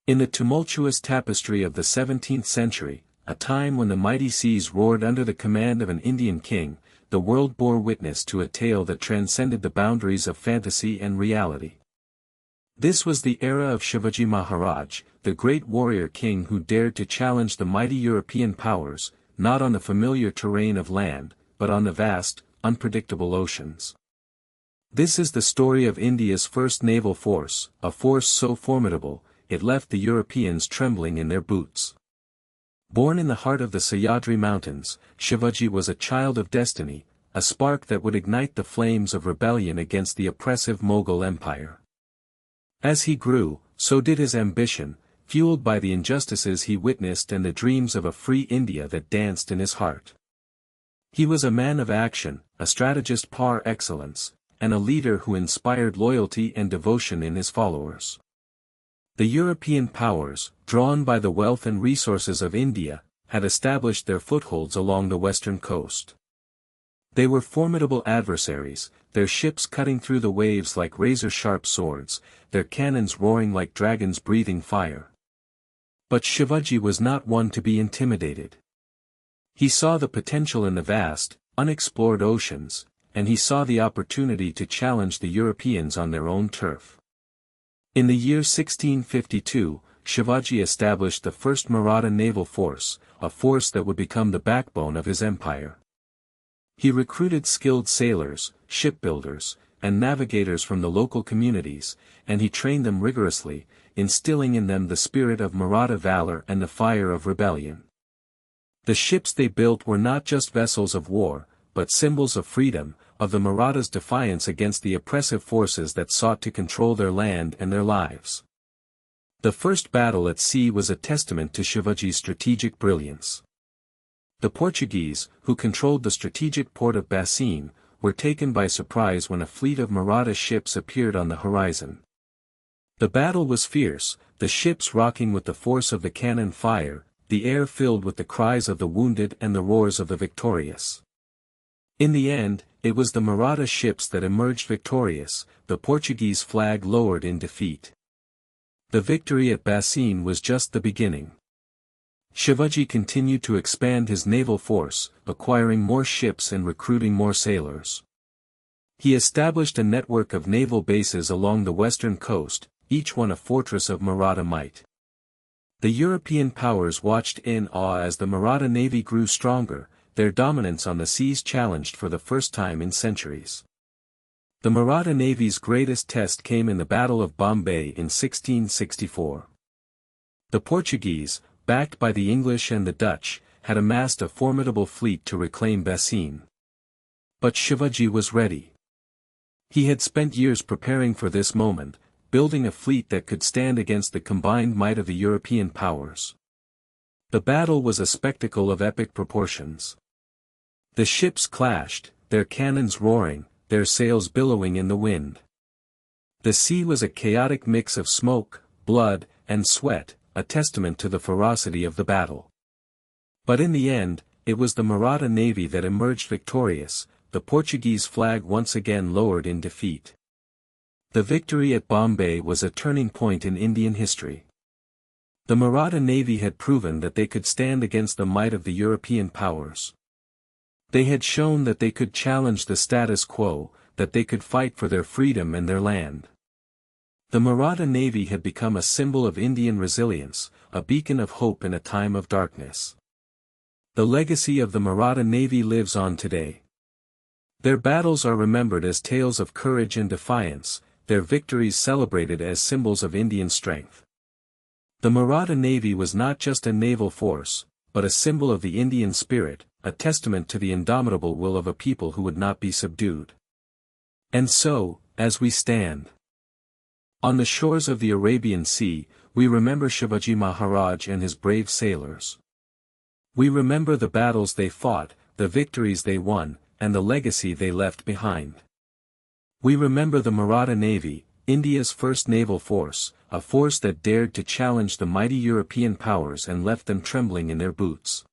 In the tumultuous tapestry of the 17th century, a time when the mighty seas roared under the command of an Indian king, the world bore witness to a tale that transcended the boundaries of fantasy and reality. This was the era of Shivaji Maharaj, the great warrior king who dared to challenge the mighty European powers, not on the familiar terrain of land, but on the vast, unpredictable oceans. This is the story of India's first naval force, a force so formidable, it left the Europeans trembling in their boots. Born in the heart of the Sahyadri Mountains, Shivaji was a child of destiny, a spark that would ignite the flames of rebellion against the oppressive Mughal Empire. As he grew, so did his ambition, fueled by the injustices he witnessed and the dreams of a free India that danced in his heart. He was a man of action, a strategist par excellence, and a leader who inspired loyalty and devotion in his followers. The European powers, drawn by the wealth and resources of India, had established their footholds along the western coast. They were formidable adversaries, their ships cutting through the waves like razor-sharp swords, their cannons roaring like dragons breathing fire. But Shivaji was not one to be intimidated. He saw the potential in the vast, unexplored oceans, and he saw the opportunity to challenge the Europeans on their own turf. In the year 1652, Shivaji established the first Maratha naval force, a force that would become the backbone of his empire. He recruited skilled sailors, shipbuilders, and navigators from the local communities, and he trained them rigorously, instilling in them the spirit of Maratha valor and the fire of rebellion. The ships they built were not just vessels of war, but symbols of freedom, of the Marathas' defiance against the oppressive forces that sought to control their land and their lives. The first battle at sea was a testament to Shivaji's strategic brilliance. The Portuguese, who controlled the strategic port of Bassein, were taken by surprise when a fleet of Maratha ships appeared on the horizon. The battle was fierce, the ships rocking with the force of the cannon fire, the air filled with the cries of the wounded and the roars of the victorious. In the end, it was the Maratha ships that emerged victorious, the Portuguese flag lowered in defeat. The victory at Bassein was just the beginning. Shivaji continued to expand his naval force, acquiring more ships and recruiting more sailors. He established a network of naval bases along the western coast, each one a fortress of Maratha might. The European powers watched in awe as the Maratha navy grew stronger, their dominance on the seas challenged for the first time in centuries. The Maratha navy's greatest test came in the Battle of Bombay in 1664. The Portuguese, backed by the English and the Dutch, had amassed a formidable fleet to reclaim Bassein. But Shivaji was ready. He had spent years preparing for this moment, building a fleet that could stand against the combined might of the European powers. The battle was a spectacle of epic proportions. The ships clashed, their cannons roaring, their sails billowing in the wind. The sea was a chaotic mix of smoke, blood, and sweat, a testament to the ferocity of the battle. But in the end, it was the Maratha navy that emerged victorious, the Portuguese flag once again lowered in defeat. The victory at Bombay was a turning point in Indian history. The Maratha navy had proven that they could stand against the might of the European powers. They had shown that they could challenge the status quo, that they could fight for their freedom and their land. The Maratha navy had become a symbol of Indian resilience, a beacon of hope in a time of darkness. The legacy of the Maratha navy lives on today. Their battles are remembered as tales of courage and defiance, their victories celebrated as symbols of Indian strength. The Maratha navy was not just a naval force, but a symbol of the Indian spirit, a testament to the indomitable will of a people who would not be subdued. And so, as we stand on the shores of the Arabian Sea, we remember Shivaji Maharaj and his brave sailors. We remember the battles they fought, the victories they won, and the legacy they left behind. We remember the Maratha Navy, India's first naval force, a force that dared to challenge the mighty European powers and left them trembling in their boots.